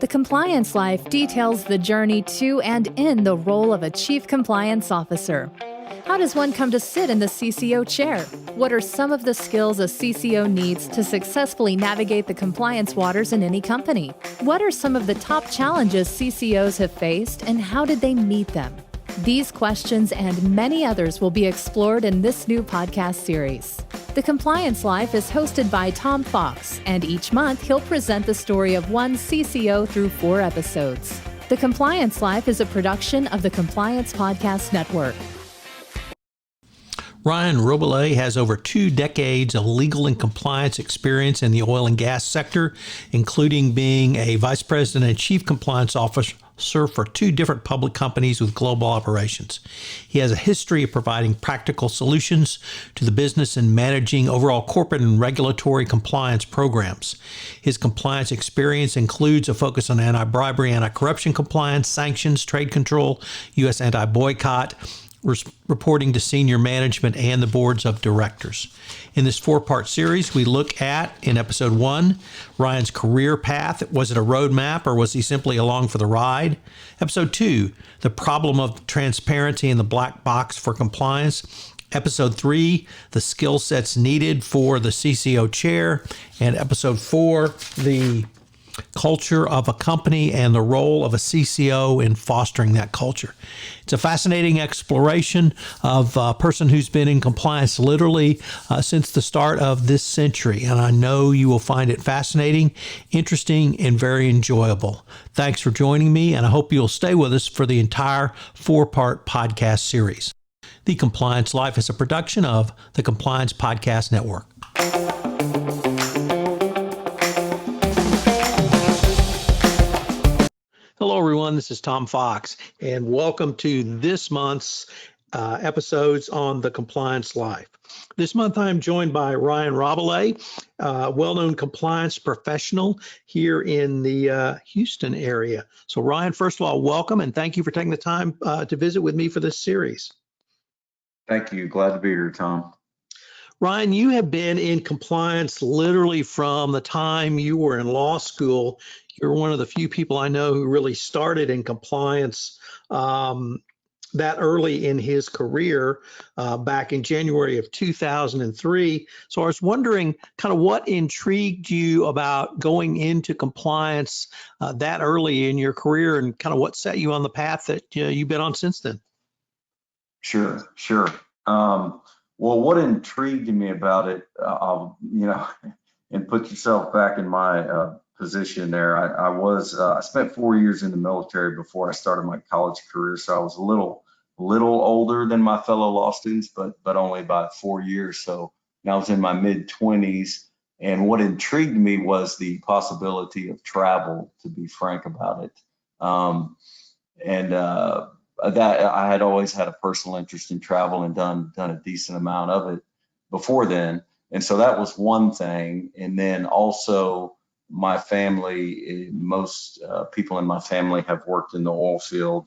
The Compliance Life details the journey to and in the role of a Chief Compliance Officer. How does one come to sit in the CCO chair? What are some of the skills a CCO needs to successfully navigate the compliance waters in any company? What are some of the top challenges CCOs have faced, and how did they meet them? These questions and many others will be explored in this new podcast series. The Compliance Life is hosted by Tom Fox, and each month he'll present the story of one CCO through 4 episodes. The Compliance Life is a production of the Compliance Podcast Network. Ryan Rabalais has over 2 decades of legal and compliance experience in the oil and gas sector, including being a vice president and chief compliance officer for 2 different public companies with global operations. He has a history of providing practical solutions to the business and managing overall corporate and regulatory compliance programs. His compliance experience includes a focus on anti-bribery, anti-corruption compliance, sanctions, trade control, U.S. anti-boycott, reporting to senior management and the boards of directors. In this 4-part series, we look at, in episode 1, Ryan's career path. Was it a roadmap or was he simply along for the ride? Episode 2, the problem of transparency and the black box for compliance. Episode 3, the skill sets needed for the CCO chair. And episode 4, the culture of a company and the role of a CCO in fostering that culture. It's a fascinating exploration of a person who's been in compliance literally since the start of this century, and I know you will find it fascinating, interesting, and very enjoyable. Thanks for joining me, and I hope you'll stay with us for the entire 4-part podcast series. The Compliance Life is a production of the Compliance Podcast Network. Hello, everyone. This is Tom Fox, and welcome to this month's episodes on the Compliance Life. This month, I'm joined by Ryan Rabalais, a well-known compliance professional here in the Houston area. So, Ryan, first of all, welcome, and thank you for taking the time to visit with me for this series. Thank you. Glad to be here, Tom. Ryan, you have been in compliance literally from the time you were in law school. You're one of the few people I know who really started in compliance that early in his career back in January of 2003. So I was wondering kind of what intrigued you about going into compliance that early in your career, and kind of what set you on the path that you've been on since then. Sure. Well, what intrigued me about it, and put yourself back in my position there. I spent 4 years in the military before I started my college career, so I was a little older than my fellow law students, but only about 4 years. So I was in my mid-20s, and what intrigued me was the possibility of travel, to be frank about it. That I had always had a personal interest in travel and done a decent amount of it before then. And so that was one thing. And then also my family, most people in my family have worked in the oil field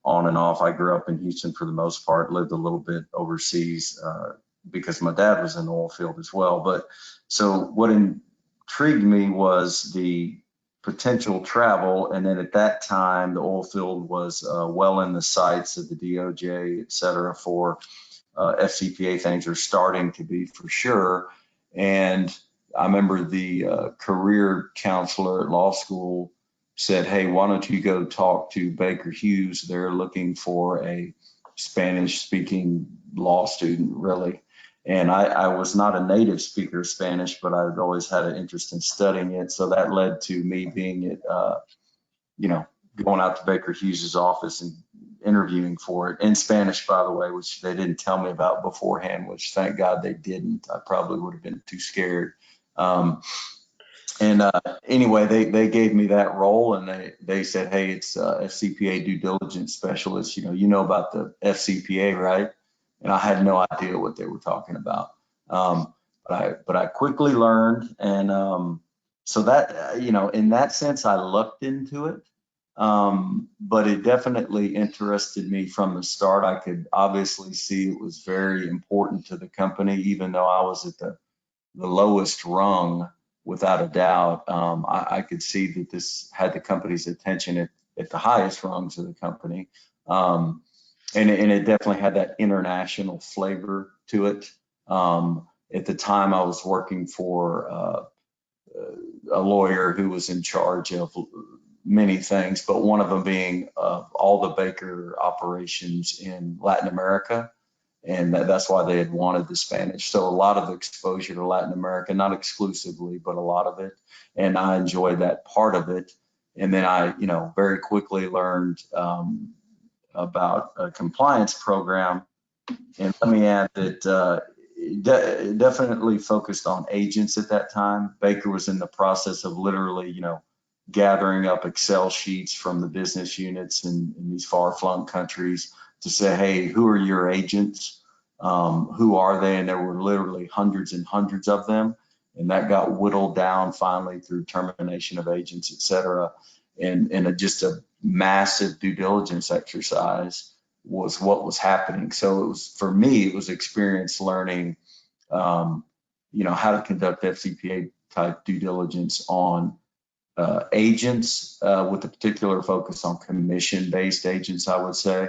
on and off. I grew up in Houston for the most part, lived a little bit overseas because my dad was in the oil field as well. But so what intrigued me was the potential travel, and then at that time the oil field was well in the sights of the DOJ, et cetera, for FCPA things are starting to be for sure. And I remember the career counselor at law school said, hey, why don't you go talk to Baker Hughes? They're looking for a Spanish speaking law student, really. And I was not a native speaker of Spanish, but I'd always had an interest in studying it. So that led to me being at, going out to Baker Hughes's office and interviewing for it in Spanish, by the way, which they didn't tell me about beforehand, which thank God they didn't. I probably would have been too scared. Anyway, they gave me that role, and they said, hey, it's FCPA due diligence specialist. You know about the FCPA, right? And I had no idea what they were talking about. But I quickly learned. And so that, in that sense, I lucked into it. But it definitely interested me from the start. I could obviously see it was very important to the company, even though I was at the lowest rung without a doubt. I could see that this had the company's attention at the highest rungs of the company. And it definitely had that international flavor to it. At the time, I was working for a lawyer who was in charge of many things, but one of them being all the Baker operations in Latin America. And that's why they had wanted the Spanish. So a lot of exposure to Latin America, not exclusively, but a lot of it. And I enjoyed that part of it. And then I, very quickly learned about a compliance program. And let me add that it definitely focused on agents at that time. Baker was in the process of literally, gathering up Excel sheets from the business units in these far-flung countries to say, hey, who are your agents? Who are they? And there were literally hundreds and hundreds of them. And that got whittled down finally through termination of agents, et cetera. And just a massive due diligence exercise was what was happening. So it was, for me, it was experience learning, how to conduct FCPA type due diligence on agents with a particular focus on commission-based agents, I would say,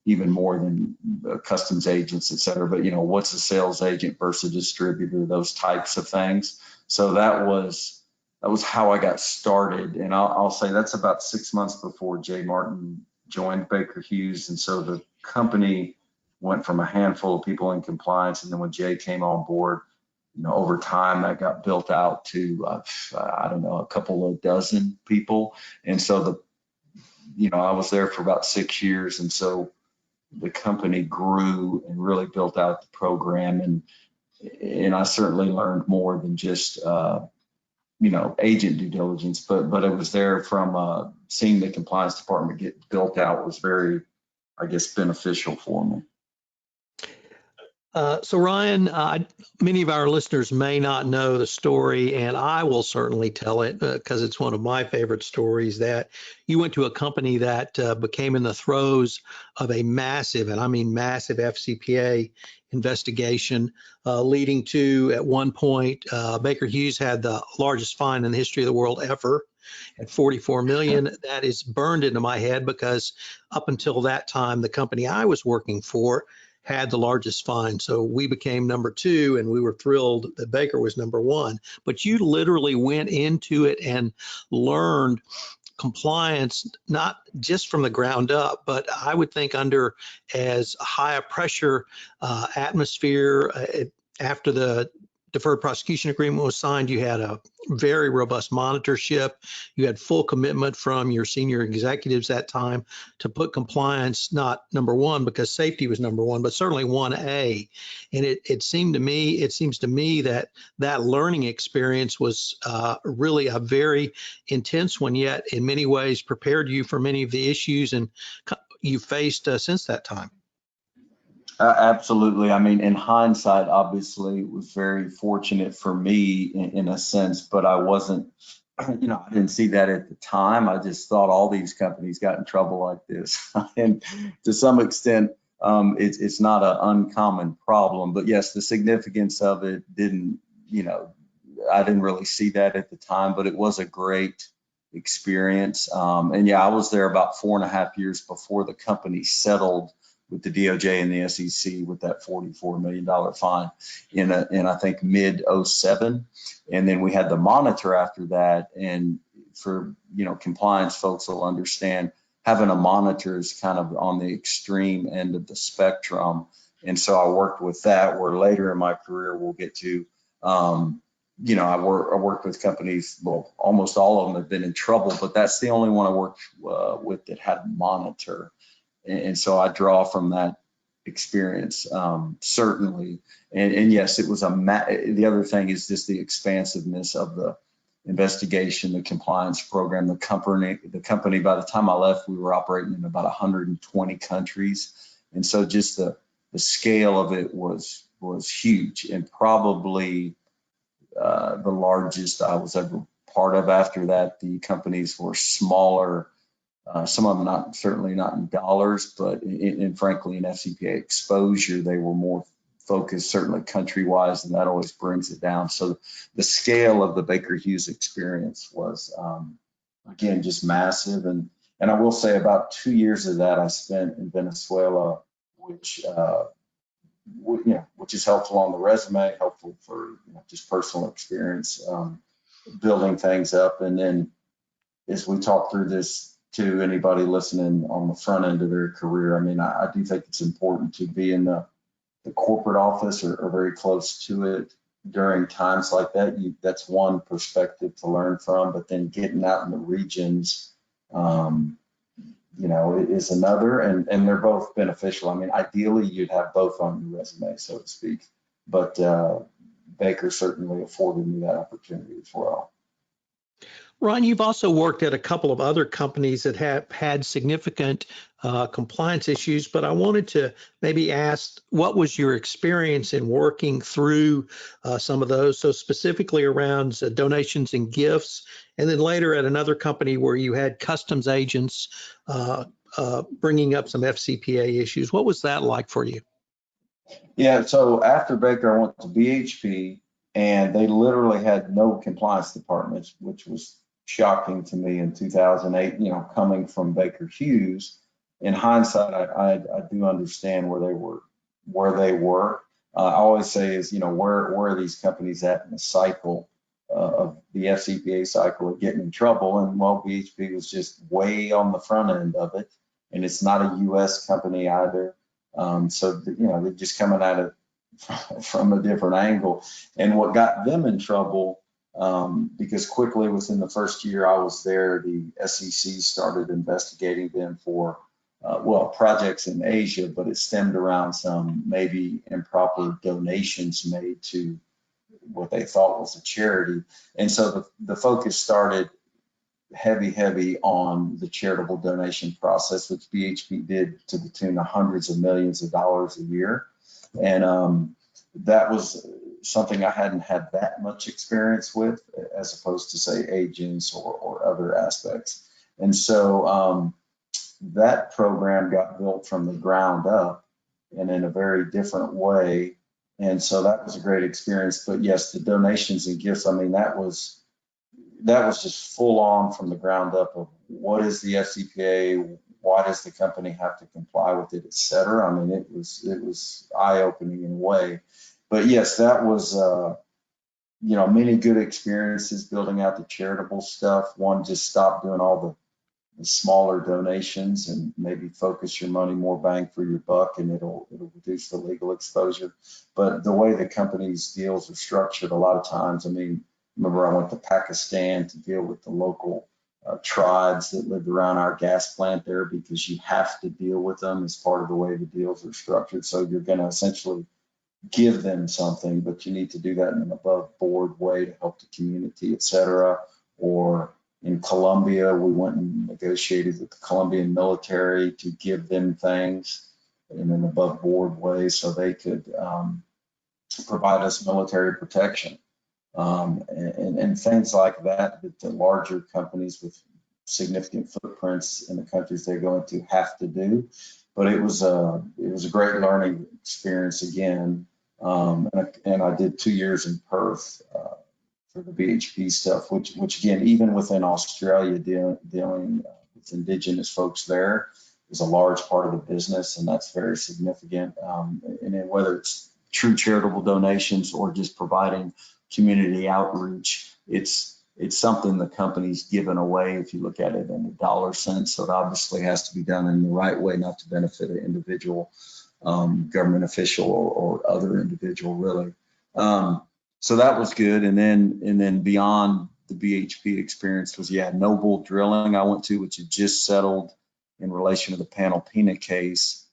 even more than customs agents, et cetera. But, what's a sales agent versus a distributor, those types of things. So that was how I got started. And I'll say that's about 6 months before Jay Martin joined Baker Hughes. And so the company went from a handful of people in compliance. And then when Jay came on board, over time that got built out to, I don't know, a couple of dozen people. And so I was there for about 6 years. And so the company grew and really built out the program. And I certainly learned more than just, agent due diligence, but it was there from seeing the compliance department get built out was very, I guess, beneficial for me. So Ryan, many of our listeners may not know the story, and I will certainly tell it because it's one of my favorite stories, that you went to a company that became in the throes of a massive, and I mean massive, FCPA investigation, leading to, at one point, Baker Hughes had the largest fine in the history of the world ever at $44 million. That is burned into my head because up until that time, the company I was working for had the largest fine. So we became number 2, and we were thrilled that Baker was number 1. But you literally went into it and learned compliance, not just from the ground up, but I would think under as high a pressure atmosphere. After the deferred prosecution agreement was signed, you had a very robust monitorship. You had full commitment from your senior executives that time to put compliance not number 1 because safety was number 1, but certainly 1A. And it seems to me that learning experience was really a very intense one, yet in many ways prepared you for many of the issues and you faced since that time. Absolutely. I mean, in hindsight, obviously, it was very fortunate for me in a sense, but I wasn't, I didn't see that at the time. I just thought all these companies got in trouble like this. And to some extent, it's not an uncommon problem. But yes, the significance of it didn't, I didn't really see that at the time, but it was a great experience. And yeah, I was there about 4.5 years before the company settled with the DOJ and the SEC with that $44 million fine in I think mid '07. And then we had the monitor after that. And for, compliance folks will understand, having a monitor is kind of on the extreme end of the spectrum. And so I worked with that, where later in my career we'll get to, I worked with companies, well, almost all of them have been in trouble, but that's the only one I worked with that had a monitor. And so I draw from that experience, certainly. And yes, it was the other thing is just the expansiveness of the investigation, the compliance program, the company, by the time I left, we were operating in about 120 countries. And so just the scale of it was huge, and probably the largest I was ever part of. After that, the companies were smaller. Some of them certainly not in dollars, but frankly in FCPA exposure, they were more focus, certainly country-wise, and that always brings it down. So the scale of the Baker Hughes experience was, again, just massive. And I will say about 2 years of that I spent in Venezuela, which which is helpful on the resume, helpful for just personal experience, building things up. And then as we talk through this to anybody listening on the front end of their career, I mean, I do think it's important to be in the corporate office or very close to it during times like that. That's one perspective to learn from, but then getting out in the regions, is another, and they're both beneficial. I mean, ideally you'd have both on your resume, so to speak, but Baker certainly afforded me that opportunity as well. Ron, you've also worked at a couple of other companies that have had significant compliance issues, but I wanted to maybe ask, what was your experience in working through some of those? So specifically around donations and gifts, and then later at another company where you had customs agents bringing up some FCPA issues. What was that like for you? Yeah, so after Baker, I went to BHP, and they literally had no compliance departments, which was shocking to me in 2008, coming from Baker Hughes. In hindsight, I do understand where they were. I always say is, where are these companies at in the cycle of the FCPA cycle of getting in trouble? And well, BHP was just way on the front end of it, and it's not a U.S. company either. So they're just coming at it from a different angle. And what got them in trouble, because quickly within the first year I was there, the SEC started investigating them for, projects in Asia, but it stemmed around some maybe improper donations made to what they thought was a charity. And so the focus started heavy on the charitable donation process, which BHP did to the tune of hundreds of millions of dollars a year. And that was something I hadn't had that much experience with, as opposed to say agents or other aspects. And so that program got built from the ground up and in a very different way. And so that was a great experience. But yes, the donations and gifts, I mean, that was just full on from the ground up of what is the FCPA, why does the company have to comply with it, et cetera. I mean, it was eye-opening in a way. But yes, that was, many good experiences building out the charitable stuff. One, just stop doing all the smaller donations and maybe focus your money more bang for your buck, and it'll reduce the legal exposure. But the way the company's deals are structured, a lot of times, I mean, remember I went to Pakistan to deal with the local tribes that lived around our gas plant there, because you have to deal with them as part of the way the deals are structured. So you're going to essentially give them something, but you need to do that in an above board way to help the community, et cetera. Or in Colombia, we went and negotiated with the Colombian military to give them things in an above board way so they could provide us military protection. And things like that the larger companies with significant footprints in the countries they go into have to do. But it was a great learning experience again. And I did 2 years in Perth for the BHP stuff, which again, even within Australia, dealing with indigenous folks there is a large part of the business, and that's very significant. And then whether it's true charitable donations or just providing community outreach, it's something the company's given away if you look at it in a dollar sense. So it obviously has to be done in the right way, not to benefit an individual government official or other individual, really. So that was good. And then beyond the BHP experience was, Noble Drilling I went to, which had just settled in relation to the Panalpina case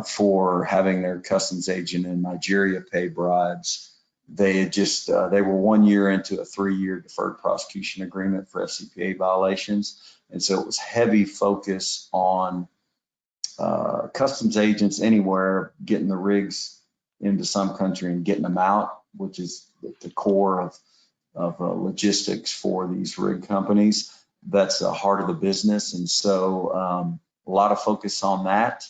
for having their customs agent in Nigeria pay bribes. They had just, they were 1 year into a 3-year deferred prosecution agreement for FCPA violations. And so it was heavy focus on customs agents anywhere, getting the rigs into some country and getting them out, which is the core of logistics for these rig companies. That's the heart of the business. And so a lot of focus on that.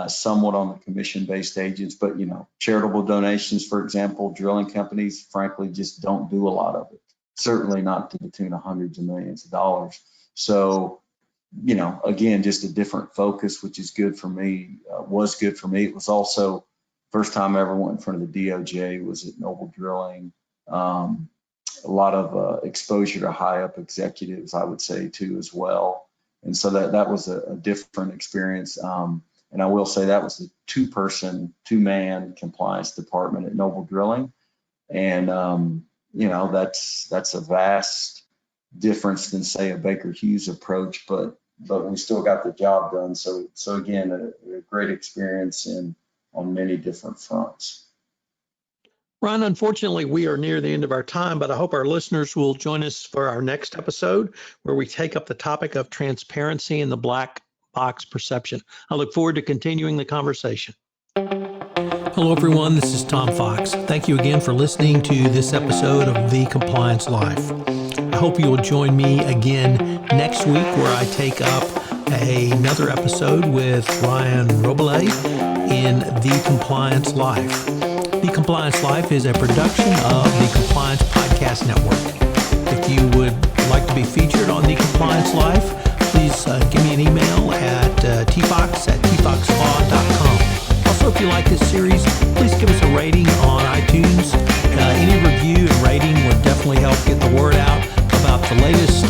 somewhat on the commission-based agents, but charitable donations, for example, drilling companies, frankly, just don't do a lot of it. Certainly not to the tune of hundreds of millions of dollars. So, again, just a different focus, which is good for me, was good for me. It was also first time I ever went in front of the DOJ was at Noble Drilling. A lot of exposure to high up executives, I would say, too, as well. And so that was a different experience. And I will say that was the two-man compliance department at Noble Drilling. And, that's a vast difference than, say, a Baker Hughes approach, but we still got the job done. So again, a great experience on many different fronts. Ron, unfortunately, we are near the end of our time, but I hope our listeners will join us for our next episode where we take up the topic of transparency and the black box perception. I look forward to continuing the conversation. Hello, everyone. This is Tom Fox. Thank you again for listening to this episode of The Compliance Life. I hope you will join me again next week where I take up another episode with Ryan Rabalais in The Compliance Life. The Compliance Life is a production of the Compliance Podcast Network. If you would like to be featured on The Compliance Life, please give me an email at tfox@tfoxlaw.com. Also, if you like this series, please give us a rating on iTunes. Any review and rating would definitely help get the word out about the latest